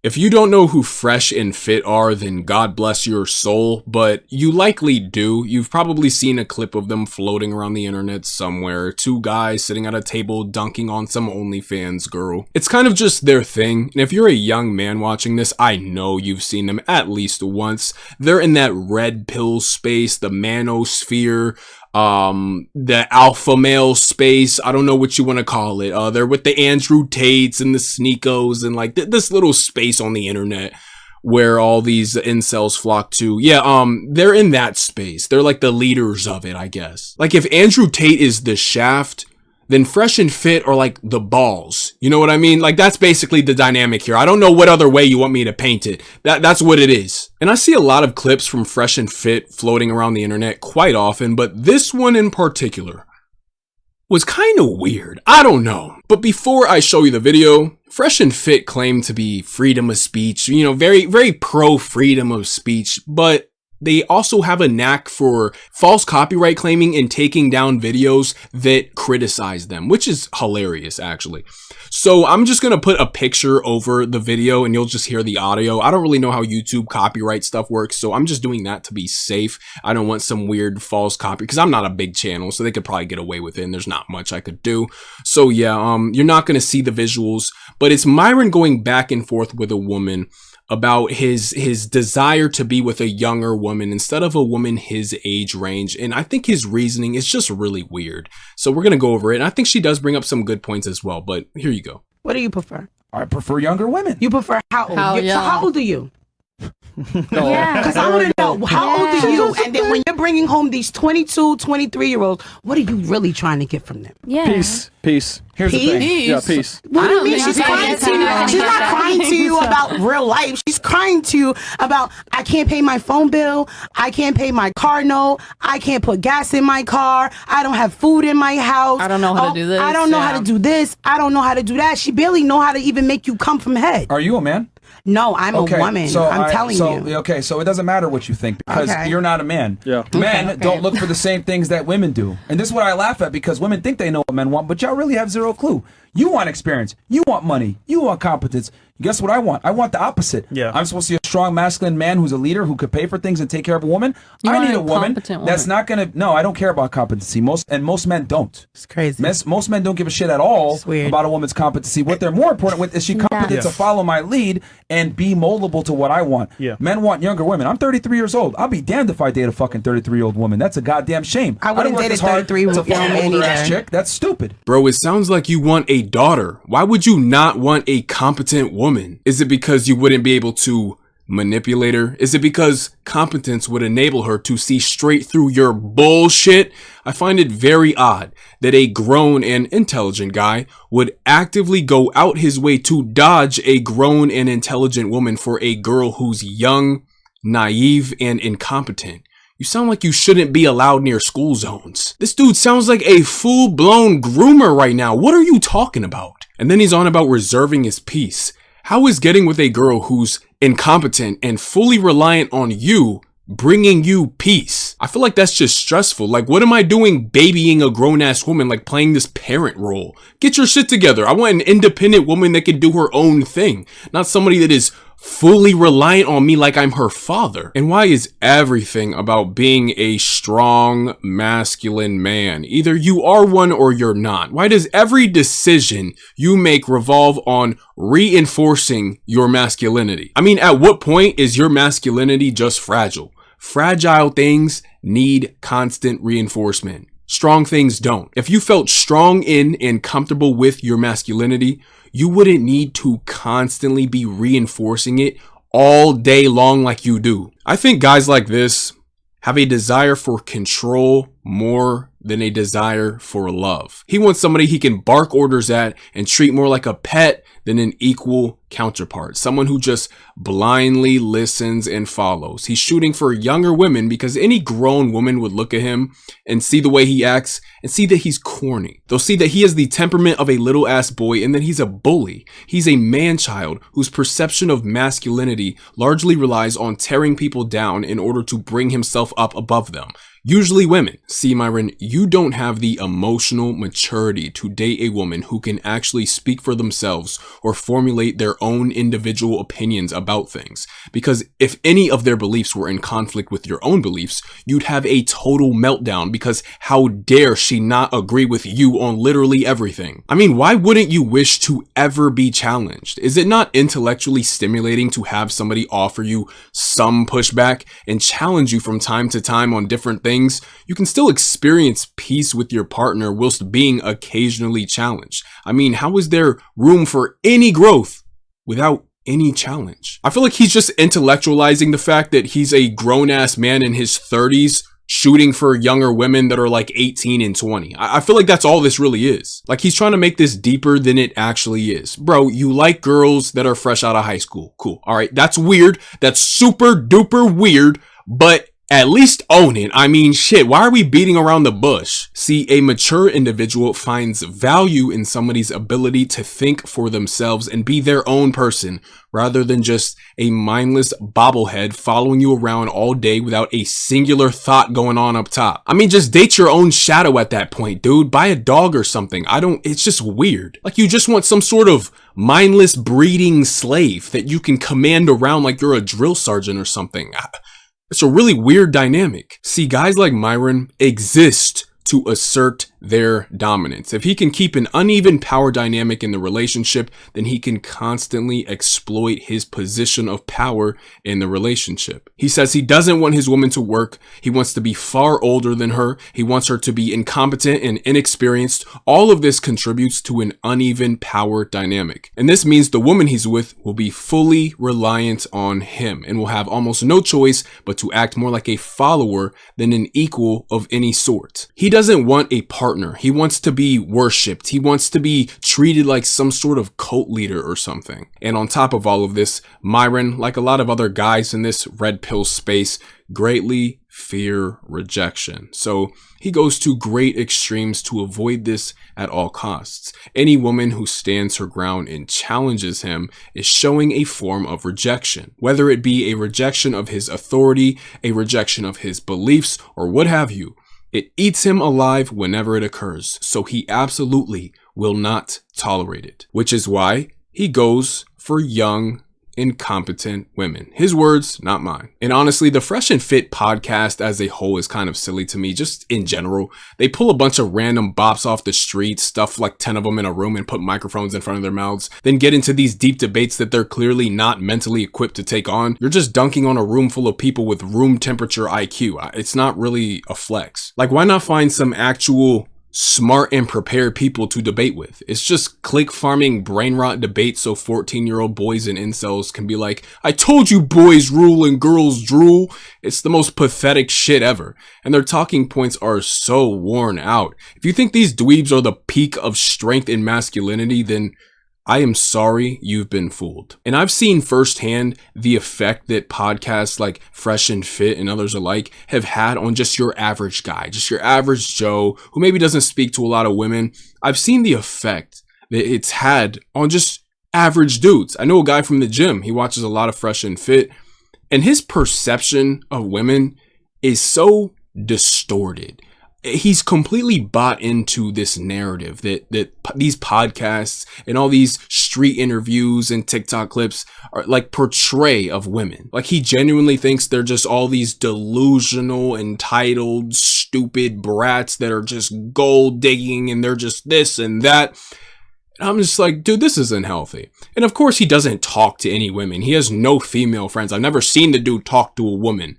If you don't know who Fresh and Fit are, then God bless your soul, but you likely do. You've probably seen a clip of them floating around the internet somewhere. Two guys sitting at a table dunking on some OnlyFans girl. It's kind of just their thing, and if you're a young man watching this, I know you've seen them at least once. They're in that red pill space, the manosphere, the alpha male space. I don't know what you want to call it. They're with the Andrew Tates and the Sneakos and like this little space on the internet where all these incels flock to. Yeah, they're in that space. They're like the leaders of it, I guess. Like if Andrew Tate is the shaft, then Fresh and Fit are like the balls. You know what I mean? Like that's basically the dynamic here. I don't know what other way you want me to paint it. That's what it is. And I see a lot of clips from Fresh and Fit floating around the internet quite often, but this one in particular was kind of weird. I don't know. But before I show you the video, Fresh and Fit claim to be freedom of speech, you know, very, very pro freedom of speech, but they also have a knack for false copyright claiming and taking down videos that criticize them, which is hilarious, actually. So I'm just going to put a picture over the video and you'll just hear the audio. I don't really know how YouTube copyright stuff works, so I'm just doing that to be safe. I don't want some weird false copy because I'm not a big channel, so they could probably get away with it and there's not much I could do. So yeah, you're not going to see the visuals, but it's Myron going back and forth with a woman about his desire to be with a younger woman instead of a woman his age range. And I think his reasoning is just really weird. So we're going to go over it. And I think she does bring up some good points as well. But here you go. What do you prefer? I prefer younger women. You prefer how old? So how old are you? Yeah. Because I want to know, how old are you? And then when you're bringing home these 22, 23-year-olds, what are you really trying to get from them? Yeah. Peace. Here's the thing. Yeah, peace. What do you mean? She's crying to you. She's not crying to you about real life. She's crying to you about, I can't pay my phone bill. I can't pay my car note. I can't put gas in my car. I don't have food in my house. I don't know how to do this. I don't know how to do this. I don't know how to do that. She barely know how to even make you come from head. Are you a man? No, I'm a woman. I'm telling you. Okay, so it doesn't matter what you think because you're not a man. Yeah. Men don't look for the same things that women do. And this is what I laugh at because women think they know what men want, but y'all really have zero clue. You want experience. You want money. You want competence. Guess what I want? I want the opposite. Yeah. I'm supposed to be a strong masculine man who's a leader who could pay for things and take care of a woman. I need a woman that's not going to... No, I don't care about competency. Most men don't. It's crazy. Most men don't give a shit at all about a woman's competency. What they're more important with is she competent to follow my lead and be moldable to what I want. Yeah. Men want younger women. I'm 33 years old. I'll be damned if I date a fucking 33-year-old woman. That's a goddamn shame. I wouldn't date a 33-year-old man either. Chick. That's stupid. Bro, it sounds like you want a daughter. Why would you not want a competent woman? Is it because you wouldn't be able to manipulate her? Is it because competence would enable her to see straight through your bullshit? I find it very odd that a grown and intelligent guy would actively go out his way to dodge a grown and intelligent woman for a girl who's young, naive, and incompetent. You sound like you shouldn't be allowed near school zones. This dude sounds like a full-blown groomer right now. What are you talking about? And then he's on about reserving his peace. How is getting with a girl who's incompetent and fully reliant on you bringing you peace? I feel like that's just stressful. Like, what am I doing babying a grown-ass woman, like playing this parent role? Get your shit together. I want an independent woman that can do her own thing, not somebody that is fully reliant on me like I'm her father. And why is everything about being a strong, masculine man? Either you are one or you're not. Why does every decision you make revolve on reinforcing your masculinity? I mean, at what point is your masculinity just fragile? Fragile things need constant reinforcement. Strong things don't. If you felt strong in and comfortable with your masculinity, you wouldn't need to constantly be reinforcing it all day long like you do. I think guys like this have a desire for control more than a desire for love. He wants somebody he can bark orders at and treat more like a pet than an equal counterpart. Someone who just blindly listens and follows. He's shooting for younger women because any grown woman would look at him and see the way he acts and see that he's corny. They'll see that he has the temperament of a little ass boy and that he's a bully. He's a man-child whose perception of masculinity largely relies on tearing people down in order to bring himself up above them. Usually women. See, Myron, you don't have the emotional maturity to date a woman who can actually speak for themselves or formulate their their own individual opinions about things. Because if any of their beliefs were in conflict with your own beliefs, you'd have a total meltdown because how dare she not agree with you on literally everything? I mean, why wouldn't you wish to ever be challenged? Is it not intellectually stimulating to have somebody offer you some pushback and challenge you from time to time on different things? You can still experience peace with your partner whilst being occasionally challenged. I mean, how is there room for any growth without any challenge? I feel like he's just intellectualizing the fact that he's a grown-ass man in his 30s shooting for younger women that are like 18 and 20. I feel like that's all this really is. Like, he's trying to make this deeper than it actually is. Bro, you like girls that are fresh out of high school. Cool. All right. That's weird. That's super duper weird, but at least own it. I mean, shit, why are we beating around the bush? See, a mature individual finds value in somebody's ability to think for themselves and be their own person, rather than just a mindless bobblehead following you around all day without a singular thought going on up top. I mean, just date your own shadow at that point, dude. Buy a dog or something. It's just weird. Like, you just want some sort of mindless breeding slave that you can command around like you're a drill sergeant or something. It's a really weird dynamic. See, guys like Myron exist to assert their dominance. If he can keep an uneven power dynamic in the relationship, then he can constantly exploit his position of power in the relationship. He says he doesn't want his woman to work. He wants to be far older than her. He wants her to be incompetent and inexperienced. All of this contributes to an uneven power dynamic. And this means the woman he's with will be fully reliant on him and will have almost no choice but to act more like a follower than an equal of any sort. He doesn't want a partner. He wants to be worshipped. He wants to be treated like some sort of cult leader or something. And on top of all of this, Myron, like a lot of other guys in this red pill space, greatly fear rejection. So he goes to great extremes to avoid this at all costs. Any woman who stands her ground and challenges him is showing a form of rejection, whether it be a rejection of his authority, a rejection of his beliefs, or what have you. It eats him alive whenever it occurs, so he absolutely will not tolerate it, which is why he goes for young, incompetent women. His words, not mine. And honestly, the Fresh and Fit podcast as a whole is kind of silly to me, just in general. They pull a bunch of random bops off the street, stuff like 10 of them in a room and put microphones in front of their mouths, then get into these deep debates that they're clearly not mentally equipped to take on. You're just dunking on a room full of people with room temperature IQ. It's not really a flex. Like, why not find some actual smart and prepared people to debate with? It's just click farming brain rot debate so 14-year-old boys and incels can be like, I told you boys rule and girls drool. It's the most pathetic shit ever. And their talking points are so worn out. If you think these dweebs are the peak of strength and masculinity, then I am sorry you've been fooled. And I've seen firsthand the effect that podcasts like Fresh and Fit and others alike have had on just your average guy, just your average Joe who maybe doesn't speak to a lot of women. I've seen the effect that it's had on just average dudes. I know a guy from the gym. He watches a lot of Fresh and Fit, and his perception of women is so distorted. He's completely bought into this narrative that these podcasts and all these street interviews and TikTok clips are like portray of women. Like, he genuinely thinks they're just all these delusional, entitled, stupid brats that are just gold digging and they're just this and that. And I'm just like, dude, this isn't healthy. And of course, he doesn't talk to any women. He has no female friends. I've never seen the dude talk to a woman.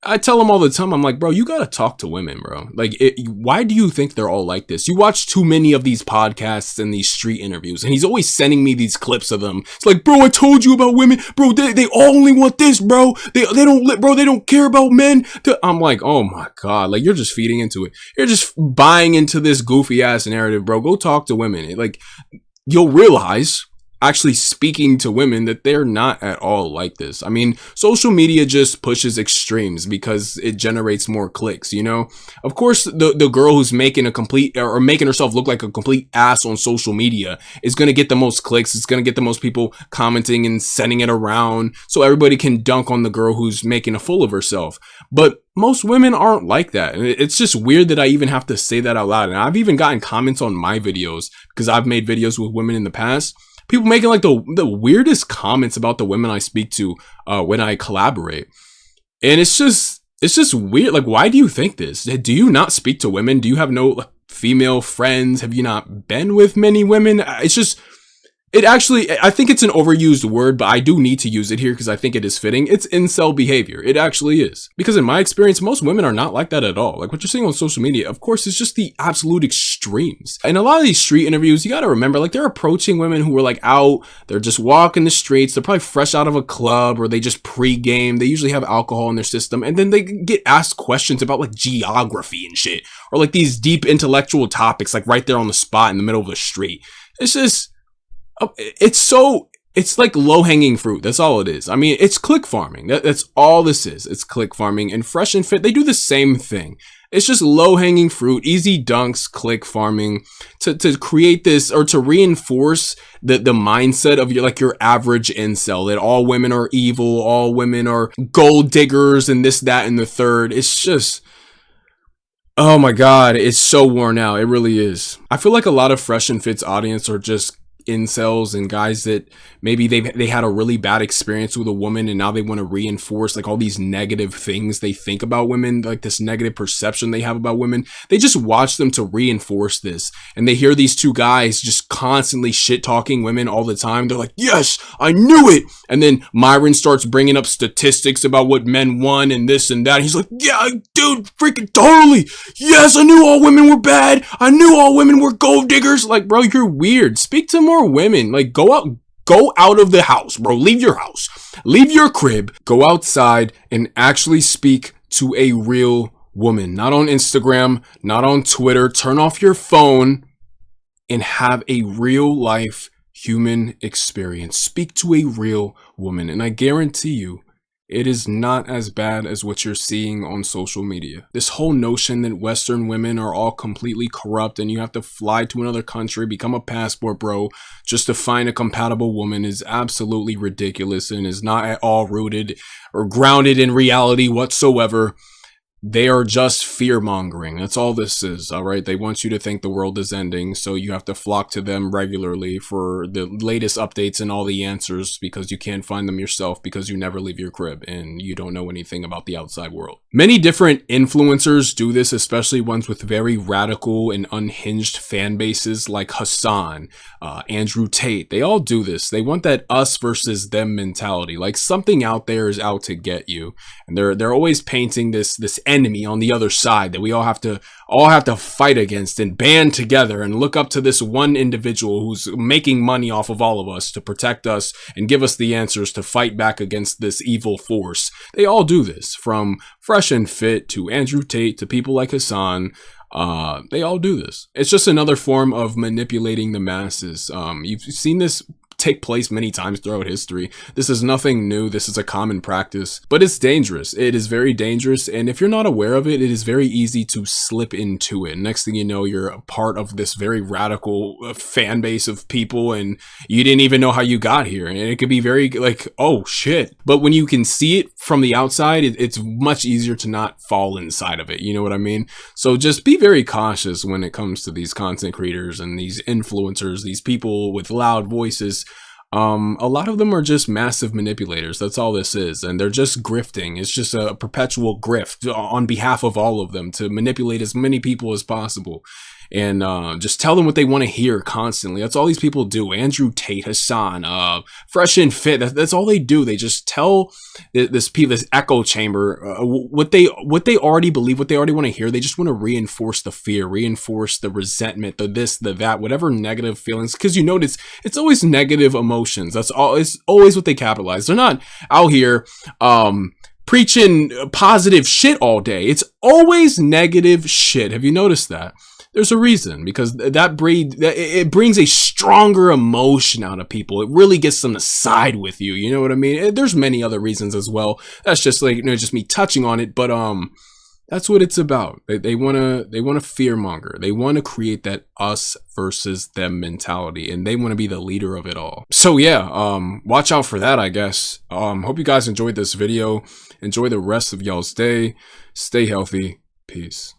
I tell him all the time, I'm like, bro, you gotta talk to women, bro. Like, why do you think they're all like this? You watch too many of these podcasts and these street interviews, and he's always sending me these clips of them. It's like, bro, I told you about women, bro. They all only want this, bro. They don't care about men. I'm like, oh my god, like, you're just feeding into it. You're just buying into this goofy ass narrative, bro. Go talk to women. Like, you'll realize, actually speaking to women, that they're not at all like this. I mean, social media just pushes extremes because it generates more clicks, you know? Of course, the girl who's making making herself look like a complete ass on social media is going to get the most clicks. It's going to get the most people commenting and sending it around so everybody can dunk on the girl who's making a fool of herself. But most women aren't like that. And it's just weird that I even have to say that out loud. And I've even gotten comments on my videos because I've made videos with women in the past. People making like the weirdest comments about the women I speak to when I collaborate. And it's just weird. Like, why do you think this? Do you not speak to women? Do you have no like, female friends? Have you not been with many women? It's just, it actually, I think it's an overused word, but I do need to use it here because I think it is fitting. It's incel behavior. It actually is. Because in my experience, most women are not like that at all. Like what you're seeing on social media, of course, is just the absolute extremes. And a lot of these street interviews, you got to remember, like they're approaching women who are like out, they're just walking the streets, they're probably fresh out of a club or they just pre-game. They usually have alcohol in their system. And then they get asked questions about like geography and shit, or like these deep intellectual topics, like right there on the spot in the middle of the street. It's just, it's like low-hanging fruit. That's all it is. I mean, it's click farming. That's all this is. It's click farming. And Fresh and Fit, they do the same thing. It's just low-hanging fruit, easy dunks, click farming to create this, or to reinforce the mindset of your average incel, that all women are evil, all women are gold diggers, and this, that, and the third. It's just, oh my God, it's so worn out. It really is. I feel like a lot of Fresh and Fit's audience are just incels and guys that maybe they had a really bad experience with a woman and now they want to reinforce like all these negative things they think about women, like this negative perception they have about women. They just watch them to reinforce this, and they hear these two guys just constantly shit talking women all the time. They're like, yes, I knew it. And then Myron starts bringing up statistics about what men want and this and that. He's like, yeah, dude, freaking totally. Yes, I knew all women were bad. I knew all women were gold diggers. Like, bro, you're weird. Speak to more women. Like, go out of the house, bro. Leave your house, leave your crib, go outside and actually speak to a real woman. Not on Instagram, not on Twitter. Turn off your phone and have a real life human experience. Speak to a real woman, and I guarantee you it is not as bad as what you're seeing on social media. This whole notion that Western women are all completely corrupt and you have to fly to another country, become a passport bro, just to find a compatible woman is absolutely ridiculous and is not at all rooted or grounded in reality whatsoever. They are just fear-mongering. That's all this is, all right? They want you to think the world is ending, so you have to flock to them regularly for the latest updates and all the answers because you can't find them yourself because you never leave your crib and you don't know anything about the outside world. Many different influencers do this, especially ones with very radical and unhinged fan bases like Hassan, Andrew Tate. They all do this. They want that us versus them mentality. Like something out there is out to get you. And they're always painting this enemy on the other side that we all have to fight against and band together and look up to this one individual who's making money off of all of us to protect us and give us the answers to fight back against this evil force. They all do this, from Fresh and Fit to Andrew Tate to people like Hassan. They all do this. It's just another form of manipulating the masses. You've seen this take place many times throughout history. This is nothing new. This is a common practice, but it's dangerous. It is very dangerous. And if you're not aware of it, it is very easy to slip into it. Next thing you know, you're a part of this very radical fan base of people and you didn't even know how you got here. And it could be very like, oh shit. But when you can see it from the outside, it's much easier to not fall inside of it. You know what I mean? So just be very cautious when it comes to these content creators and these influencers, these people with loud voices. A lot of them are just massive manipulators. That's all this is. And they're just grifting. It's just a perpetual grift on behalf of all of them to manipulate as many people as possible. And just tell them what they want to hear constantly. That's all these people do. Andrew Tate, Hassan, Fresh and Fit. That's all they do. They just tell this echo chamber what they already believe, what they already want to hear. They just want to reinforce the fear, reinforce the resentment, the this, the that, whatever negative feelings. Because you notice it's always negative emotions. That's all. It's always what they capitalize. They're not out here preaching positive shit all day. It's always negative shit. Have you noticed that? There's a reason, because it brings a stronger emotion out of people. It really gets them to side with you. You know what I mean? There's many other reasons as well. That's just like, just me touching on it. But that's what it's about. They want to fearmonger. They want to create that us versus them mentality, and they want to be the leader of it all. So yeah, watch out for that, I guess. Hope you guys enjoyed this video. Enjoy the rest of y'all's day. Stay healthy. Peace.